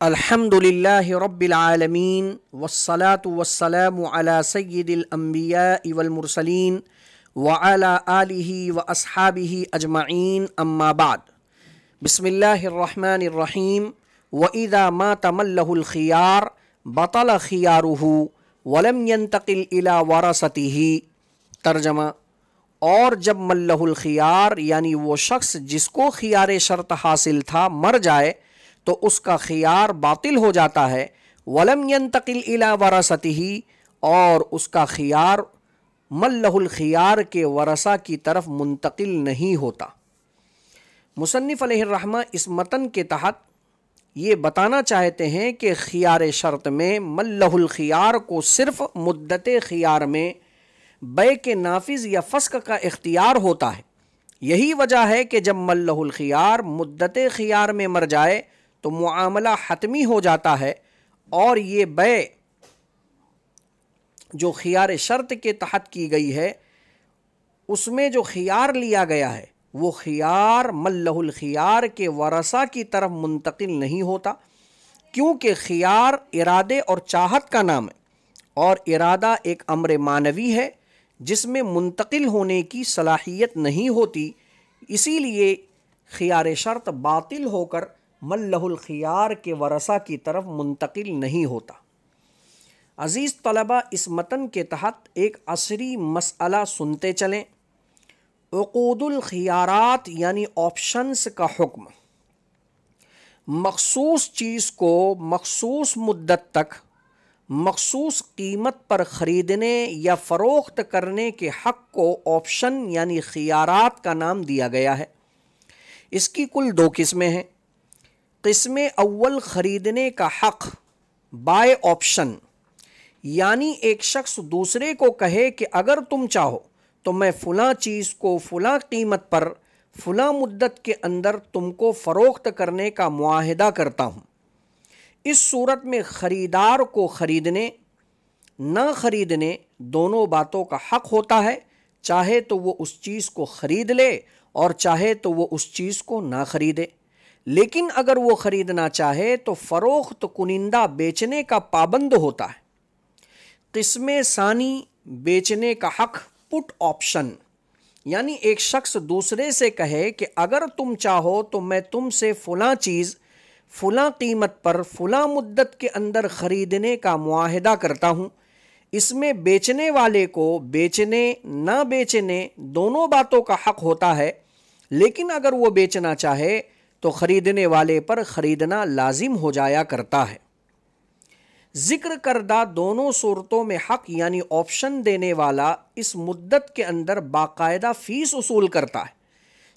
الحمدللہ رب العالمین والصلاة والسلام علی سید الانبیاء والمرسلین وعلی آلہ واصحابہ اجمعین اما بعد بسم اللہ الرحمن الرحیم وَإِذَا مَاتَ مَن لَهُ الْخِيَارُ بَطَلَ خِيَارُهُ وَلَمْ يَنْتَقِلْ إِلَى وَرَثَتِهِ۔ ترجمہ: اور جب من لہ الخیار یعنی وہ شخص جس کو خیار شرط حاصل تھا مر جائے تو اس کا خیار باطل ہو جاتا ہے، وَلَمْ يَنْتَقِلْ إِلَى وَرَثَتِهِ، اور اس کا خیار من لہ الخیار کے ورثہ کی طرف منتقل نہیں ہوتا۔ مصنف علیہ الرحمہ اس متن کے تحت یہ بتانا چاہتے ہیں کہ خیار شرط میں من لہ الخیار کو صرف مدت خیار میں بیع کے نافذ یا فسخ کا اختیار ہوتا ہے۔ یہی وجہ ہے کہ جب من لہ الخیار مدت خیار میں مر جائے تو معاملہ حتمی ہو جاتا ہے، اور یہ بیع جو خیار شرط کے تحت کی گئی ہے اس میں جو خیار لیا گیا ہے وہ خیار من لہ الخیار کے ورثہ کی طرف منتقل نہیں ہوتا، کیونکہ خیار ارادے اور چاہت کا نام ہے، اور ارادہ ایک امر معنوی ہے جس میں منتقل ہونے کی صلاحیت نہیں ہوتی، اسی لیے خیار شرط باطل ہو کر من لہ الخیار کے ورثہ کی طرف منتقل نہیں ہوتا۔ عزیز طلبہ، اس متن کے تحت ایک عصری مسئلہ سنتے چلیں۔ عقود الخیارات یعنی آپشنز کا حکم۔ مخصوص چیز کو مخصوص مدت تک مخصوص قیمت پر خریدنے یا فروخت کرنے کے حق کو آپشن یعنی خیارات کا نام دیا گیا ہے۔ اس کی کل دو قسمیں ہیں۔ قسم اول خریدنے کا حق بائے آپشن، یعنی ایک شخص دوسرے کو کہے کہ اگر تم چاہو تو میں فلاں چیز کو فلاں قیمت پر فلاں مدت کے اندر تم کو فروخت کرنے کا معاہدہ کرتا ہوں۔ اس صورت میں خریدار کو خریدنے نہ خریدنے دونوں باتوں کا حق ہوتا ہے، چاہے تو وہ اس چیز کو خرید لے اور چاہے تو وہ اس چیز کو نہ خریدے۔ لیکن اگر وہ خریدنا چاہے تو فروخت کنندہ بیچنے کا پابند ہوتا ہے۔ قسم ثانی بیچنے کا حق پٹ آپشن، یعنی ایک شخص دوسرے سے کہے کہ اگر تم چاہو تو میں تم سے فلاں چیز فلاں قیمت پر فلاں مدت کے اندر خریدنے کا معاہدہ کرتا ہوں۔ اس میں بیچنے والے کو بیچنے نہ بیچنے دونوں باتوں کا حق ہوتا ہے، لیکن اگر وہ بیچنا چاہے تو خریدنے والے پر خریدنا لازم ہو جایا کرتا ہے۔ ذکر کردہ دونوں صورتوں میں حق یعنی آپشن دینے والا اس مدت کے اندر باقاعدہ فیس اصول کرتا ہے۔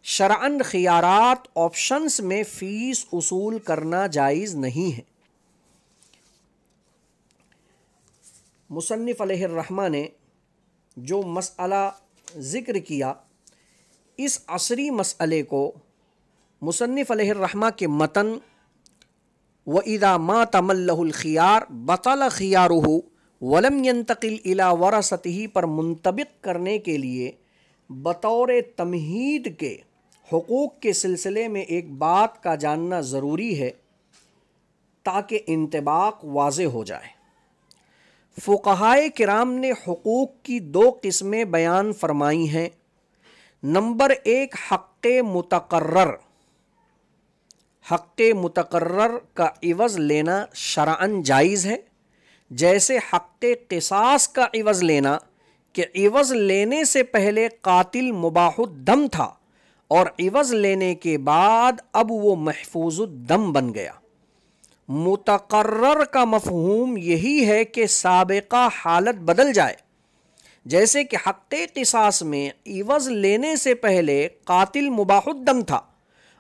شرعاً خیارات آپشنز میں فیس اصول کرنا جائز نہیں ہے۔ مصنف علیہ الرحمہ نے جو مسئلہ ذکر کیا، اس عصری مسئلے کو مصنف علیہ الرحمہ کے متن وَإِذَا مَاتَ مَن لَهُ الْخِيَارُ بَطَلَ خِيَارُهُ وَلَمْ يَنْتَقِلْ إِلَى وَرَثَتِهِ پر منطبق کرنے کے لیے بطور تمہید کے حقوق کے سلسلے میں ایک بات کا جاننا ضروری ہے تاکہ انطباق واضح ہو جائے۔ فقہائے کرام نے حقوق کی دو قسمیں بیان فرمائی ہیں۔ نمبر ایک، حق متقرر۔ حق متقرر کا عوض لینا شرعاً جائز ہے، جیسے حق قصاص کا عوض لینا کہ عوض لینے سے پہلے قاتل مباح الدم تھا اور عوض لینے کے بعد اب وہ محفوظ الدم بن گیا۔ متقرر کا مفہوم یہی ہے کہ سابقہ حالت بدل جائے، جیسے کہ حق قصاص میں عوض لینے سے پہلے قاتل مباح الدم تھا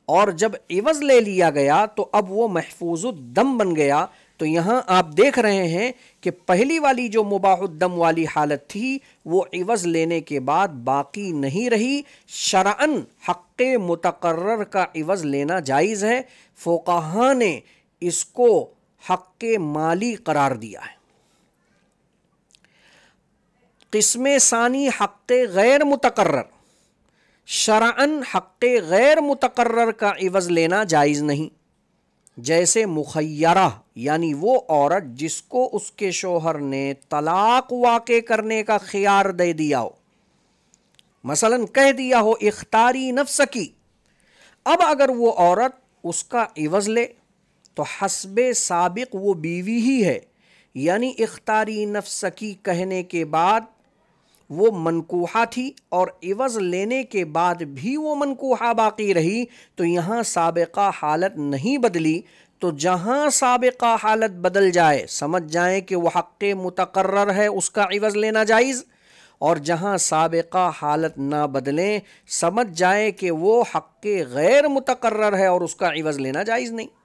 اور جب عوض لے لیا گیا تو اب وہ محفوظ الدم بن گیا۔ تو یہاں آپ دیکھ رہے ہیں کہ پہلی والی جو مباح الدم والی حالت تھی وہ عوض لینے کے بعد باقی نہیں رہی۔ شرعاً حق متقرر کا عوض لینا جائز ہے۔ فقہاء نے اس کو حق مالی قرار دیا ہے۔ قسم ثانی حق غیر متقرر، شرعاً حق غیر متقرر کا عوض لینا جائز نہیں، جیسے مخیرہ یعنی وہ عورت جس کو اس کے شوہر نے طلاق واقع کرنے کا خیار دے دیا ہو، مثلاً کہہ دیا ہو اختاری نفسکی، اب اگر وہ عورت اس کا عوض لے تو حسب سابق وہ بیوی ہی ہے، یعنی اختاری نفسکی کہنے کے بعد وہ منکوحہ تھی اور عوض لینے کے بعد بھی وہ منکوحہ باقی رہی، تو یہاں سابقہ حالت نہیں بدلی، تو جہاں سابقہ حالت بدل جائے سمجھ جائیں کہ وہ حق متقرر ہے، اس کا عوض لینا جائز، اور جہاں سابقہ حالت نہ بدلیں سمجھ جائے کہ وہ حق غیر متقرر ہے اور اس کا عوض لینا جائز نہیں۔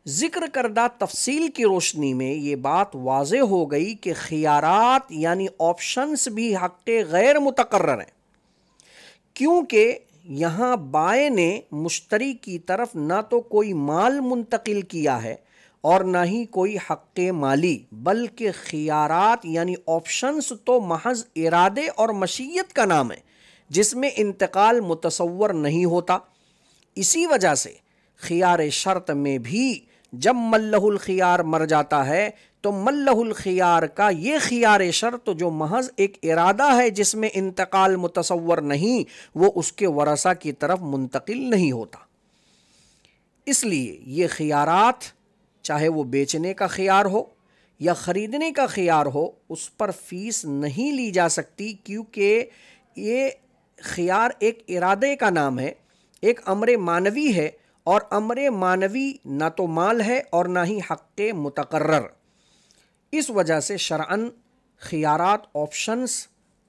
ذکر کردہ تفصیل کی روشنی میں یہ بات واضح ہو گئی کہ خیارات یعنی آپشنز بھی حق غیر متقرر ہیں، کیونکہ یہاں بائیں نے مشتری کی طرف نہ تو کوئی مال منتقل کیا ہے اور نہ ہی کوئی حق مالی، بلکہ خیارات یعنی آپشنز تو محض ارادے اور مشیت کا نام ہے جس میں انتقال متصور نہیں ہوتا۔ اسی وجہ سے خیار شرط میں بھی جب ملہ الخیار مر جاتا ہے تو ملہ الخیار کا یہ خیار شرط جو محض ایک ارادہ ہے جس میں انتقال متصور نہیں، وہ اس کے ورثہ کی طرف منتقل نہیں ہوتا۔ اس لیے یہ خیارات چاہے وہ بیچنے کا خیار ہو یا خریدنے کا خیار ہو، اس پر فیس نہیں لی جا سکتی، کیونکہ یہ خیار ایک ارادے کا نام ہے، ایک امر معنوی ہے، اور امر معنوی نہ تو مال ہے اور نہ ہی حق متقرر۔ اس وجہ سے شرعاً خیارات آپشنز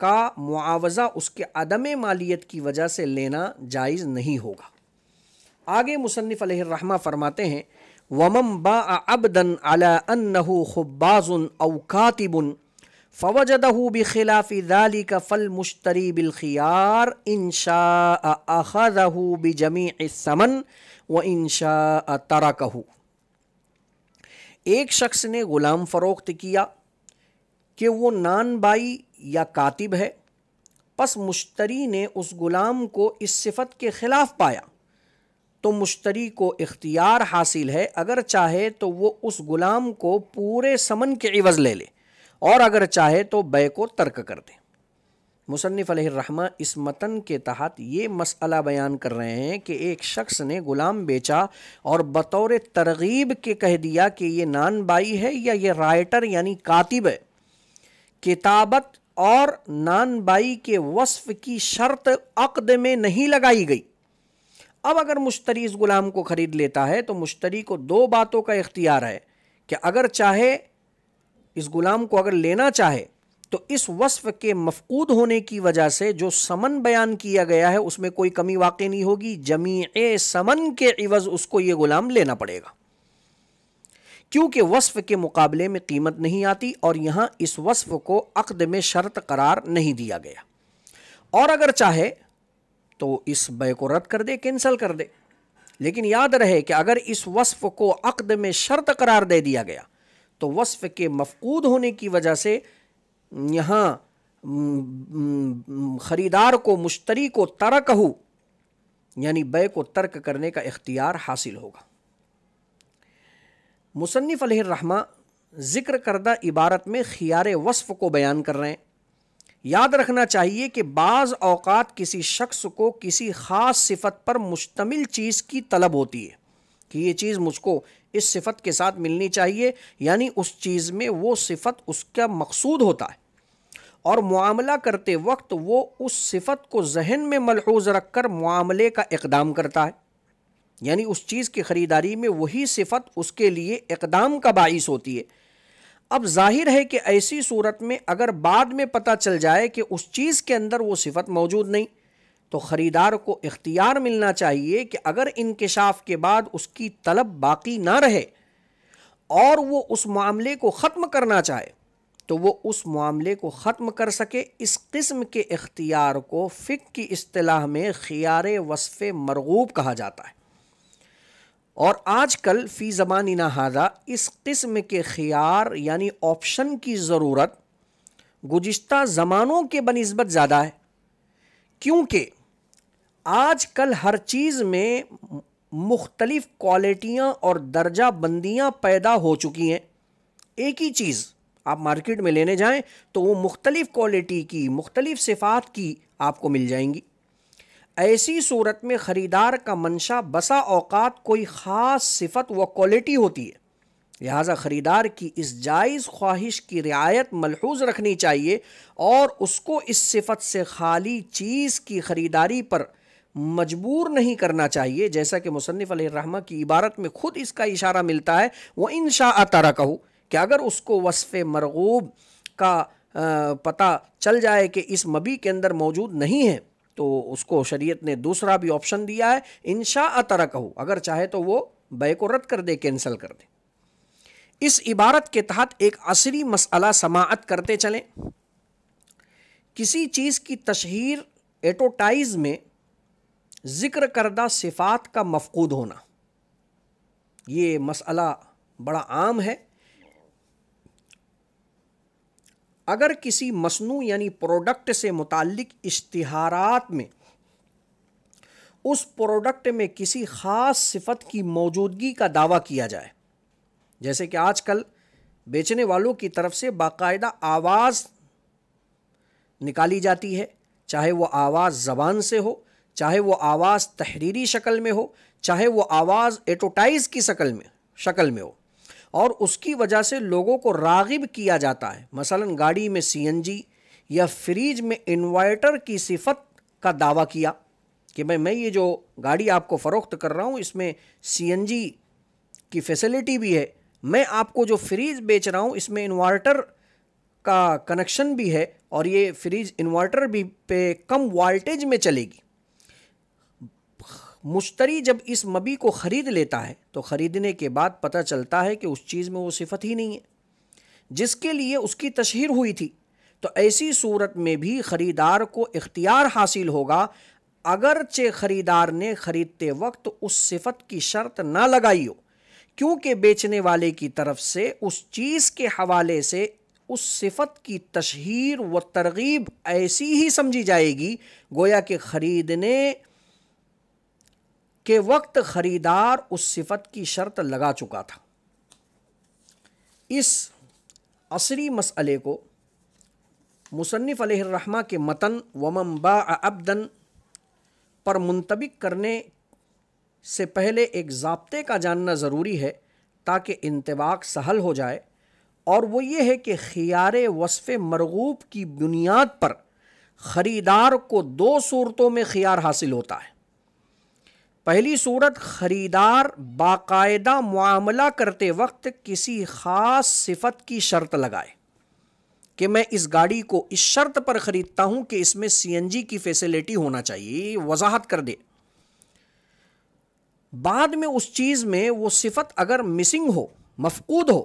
کا معاوضہ اس کے عدم مالیت کی وجہ سے لینا جائز نہیں ہوگا۔ آگے مصنف علیہ الرحمہ فرماتے ہیں وَمَن بَاعَ عَبْدًا عَلَىٰ أَنَّهُ خُبَّازٌ أَوْ كَاتِبٌ فَوَجَدَهُ بِخِلَافِ ذَلِكَ فَالْمُشْتَرِي بِالْخِيَارِ إِنْ شَاءَ أَخَذَهُ بِجَمِيعِ الثَّمَنِ وَإِنْ شَاءَ تَرَكَهُ۔ ایک شخص نے غلام فروخت کیا کہ وہ نان بائی یا کاتب ہے، پس مشتری نے اس غلام کو اس صفت کے خلاف پایا تو مشتری کو اختیار حاصل ہے، اگر چاہے تو وہ اس غلام کو پورے ثمن کے عوض لے لے اور اگر چاہے تو بیع کو ترک کر دے۔ مصنف علیہ الرحمہ اس متن کے تحت یہ مسئلہ بیان کر رہے ہیں کہ ایک شخص نے غلام بیچا اور بطور ترغیب کے کہہ دیا کہ یہ نان بائی ہے یا یہ رائٹر یعنی کاتب ہے۔ کتابت اور نان بائی کے وصف کی شرط عقد میں نہیں لگائی گئی۔ اب اگر مشتری اس غلام کو خرید لیتا ہے تو مشتری کو دو باتوں کا اختیار ہے کہ اگر چاہے اس غلام کو اگر لینا چاہے تو اس وصف کے مفقود ہونے کی وجہ سے جو ثمن بیان کیا گیا ہے اس میں کوئی کمی واقع نہیں ہوگی، جمیع ثمن کے عوض اس کو یہ غلام لینا پڑے گا، کیونکہ وصف کے مقابلے میں قیمت نہیں آتی اور یہاں اس وصف کو عقد میں شرط قرار نہیں دیا گیا۔ اور اگر چاہے تو اس بیع کو رد کر دے، کینسل کر دے، لیکن یاد رہے کہ اگر اس وصف کو عقد میں شرط قرار دے دیا گیا تو وصف کے مفقود ہونے کی وجہ سے یہاں خریدار کو مشتری کو ترکہ یعنی بیع کو ترک کرنے کا اختیار حاصل ہوگا۔ مصنف علیہ الرحمہ ذکر کردہ عبارت میں خیار وصف کو بیان کر رہے ہیں۔ یاد رکھنا چاہیے کہ بعض اوقات کسی شخص کو کسی خاص صفت پر مشتمل چیز کی طلب ہوتی ہے کہ یہ چیز مجھ کو اس صفت کے ساتھ ملنی چاہیے، یعنی اس چیز میں وہ صفت اس کا مقصود ہوتا ہے، اور معاملہ کرتے وقت وہ اس صفت کو ذہن میں ملحوظ رکھ کر معاملے کا اقدام کرتا ہے، یعنی اس چیز کی خریداری میں وہی صفت اس کے لیے اقدام کا باعث ہوتی ہے۔ اب ظاہر ہے کہ ایسی صورت میں اگر بعد میں پتہ چل جائے کہ اس چیز کے اندر وہ صفت موجود نہیں تو خریدار کو اختیار ملنا چاہیے کہ اگر انکشاف کے بعد اس کی طلب باقی نہ رہے اور وہ اس معاملے کو ختم کرنا چاہے تو وہ اس معاملے کو ختم کر سکے۔ اس قسم کے اختیار کو فقہ کی اصطلاح میں خیار وصف مرغوب کہا جاتا ہے، اور آج کل فی زماننا ھذا اس قسم کے خیار یعنی آپشن کی ضرورت گزشتہ زمانوں کے بنسبت زیادہ ہے، کیونکہ آج کل ہر چیز میں مختلف کوالٹیاں اور درجہ بندیاں پیدا ہو چکی ہیں۔ ایک ہی چیز آپ مارکیٹ میں لینے جائیں تو وہ مختلف کوالٹی کی، مختلف صفات کی آپ کو مل جائیں گی۔ ایسی صورت میں خریدار کا منشا بسا اوقات کوئی خاص صفت و کوالٹی ہوتی ہے، لہٰذا خریدار کی اس جائز خواہش کی رعایت ملحوظ رکھنی چاہیے اور اس کو اس صفت سے خالی چیز کی خریداری پر مجبور نہیں کرنا چاہیے، جیسا کہ مصنف علیہ الرحمہ کی عبارت میں خود اس کا اشارہ ملتا ہے، وَإِن شَاءَ تَرَكَهُ، کہ اگر اس کو وصف مرغوب کا پتہ چل جائے کہ اس مبی کے اندر موجود نہیں ہے تو اس کو شریعت نے دوسرا بھی آپشن دیا ہے، ان شاء ترکہ، اگر چاہے تو وہ بے کو رد کر دے، کینسل کر دے۔ اس عبارت کے تحت ایک عصری مسئلہ سماعت کرتے چلیں۔ کسی چیز کی تشہیر ایڈورٹائز میں ذکر کردہ صفات کا مفقود ہونا، یہ مسئلہ بڑا عام ہے۔ اگر کسی مصنوع یعنی پروڈکٹ سے متعلق اشتہارات میں اس پروڈکٹ میں کسی خاص صفت کی موجودگی کا دعویٰ کیا جائے، جیسے کہ آج کل بیچنے والوں کی طرف سے باقاعدہ آواز نکالی جاتی ہے، چاہے وہ آواز زبان سے ہو، چاہے وہ آواز تحریری شکل میں ہو، چاہے وہ آواز ایڈورٹائز کی شکل میں ہو، اور اس کی وجہ سے لوگوں کو راغب کیا جاتا ہے۔ مثلا گاڑی میں سی این جی یا فریج میں انورٹر کی صفت کا دعویٰ کیا کہ میں یہ جو گاڑی آپ کو فروخت کر رہا ہوں اس میں سی این جی کی فیسلٹی بھی ہے، میں آپ کو جو فریج بیچ رہا ہوں اس میں انورٹر کا کنیکشن بھی ہے، اور یہ فریج انورٹر بھی پہ کم والٹیج میں چلے گی۔ مشتری جب اس مبی کو خرید لیتا ہے تو خریدنے کے بعد پتہ چلتا ہے کہ اس چیز میں وہ صفت ہی نہیں ہے جس کے لیے اس کی تشہیر ہوئی تھی، تو ایسی صورت میں بھی خریدار کو اختیار حاصل ہوگا، اگرچہ خریدار نے خریدتے وقت اس صفت کی شرط نہ لگائی ہو، کیونکہ بیچنے والے کی طرف سے اس چیز کے حوالے سے اس صفت کی تشہیر و ترغیب ایسی ہی سمجھی جائے گی گویا کہ خریدنے کے وقت خریدار اس صفت کی شرط لگا چکا تھا۔ اس عصری مسئلے کو مصنف علیہ الرحمہ کے متن وَمَن بَاعَ عَبْدًا پر منطبق کرنے سے پہلے ایک ضابطے کا جاننا ضروری ہے تاکہ انطباق سہل ہو جائے، اور وہ یہ ہے کہ خیار وصف مرغوب کی بنیاد پر خریدار کو دو صورتوں میں خیار حاصل ہوتا ہے۔ پہلی صورت، خریدار باقاعدہ معاملہ کرتے وقت کسی خاص صفت کی شرط لگائے کہ میں اس گاڑی کو اس شرط پر خریدتا ہوں کہ اس میں سی این جی کی فیسلٹی ہونا چاہیے، وضاحت کر دے۔ بعد میں اس چیز میں وہ صفت اگر مسنگ ہو، مفقود ہو،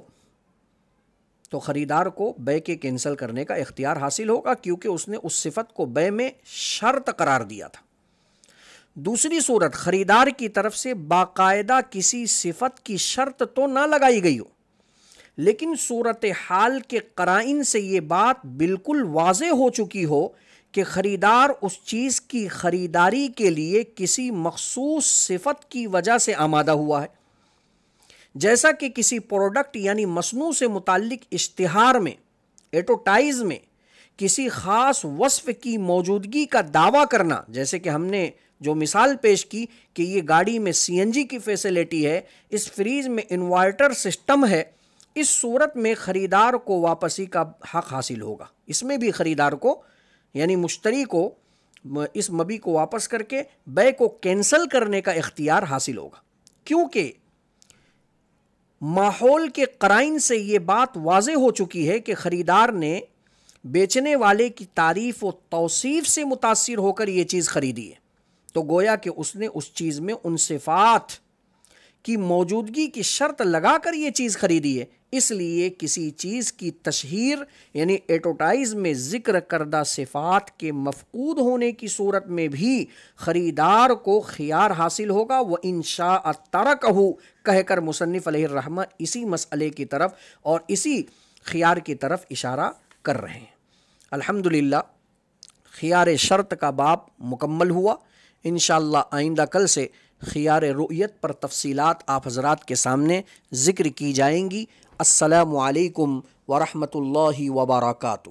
تو خریدار کو بے کے کینسل کرنے کا اختیار حاصل ہوگا، کیونکہ اس نے اس صفت کو بے میں شرط قرار دیا تھا۔ دوسری صورت، خریدار کی طرف سے باقاعدہ کسی صفت کی شرط تو نہ لگائی گئی ہو، لیکن صورتحال کے قرائن سے یہ بات بالکل واضح ہو چکی ہو کہ خریدار اس چیز کی خریداری کے لیے کسی مخصوص صفت کی وجہ سے آمادہ ہوا ہے، جیسا کہ کسی پروڈکٹ یعنی مصنوع سے متعلق اشتہار میں، ایڈورٹائز میں کسی خاص وصف کی موجودگی کا دعویٰ کرنا، جیسے کہ ہم نے جو مثال پیش کی کہ یہ گاڑی میں سی این جی کی فیسلٹی ہے، اس فریج میں انورٹر سسٹم ہے، اس صورت میں خریدار کو واپسی کا حق حاصل ہوگا۔ اس میں بھی خریدار کو یعنی مشتری کو اس مبی کو واپس کر کے بے کو کینسل کرنے کا اختیار حاصل ہوگا، کیونکہ ماحول کے قرائن سے یہ بات واضح ہو چکی ہے کہ خریدار نے بیچنے والے کی تعریف و توصیف سے متاثر ہو کر یہ چیز خریدی ہے، تو گویا کہ اس نے اس چیز میں ان صفات کی موجودگی کی شرط لگا کر یہ چیز خریدی ہے، اس لیے کسی چیز کی تشہیر یعنی ایڈورٹائز میں ذکر کردہ صفات کے مفقود ہونے کی صورت میں بھی خریدار کو خیار حاصل ہوگا۔ وَإِن شَاءَ تَرَكَهُ کہہ کر مصنف علیہ الرحمہ اسی مسئلے کی طرف اور اسی خیار کی طرف اشارہ کر رہے ہیں۔ الحمدللہ خیار شرط کا باب مکمل ہوا۔ انشاءاللہ آئندہ کل سے خیار رؤیت پر تفصیلات آپ حضرات کے سامنے ذکر کی جائیں گی۔ السلام علیکم ورحمۃ اللہ وبرکاتہ۔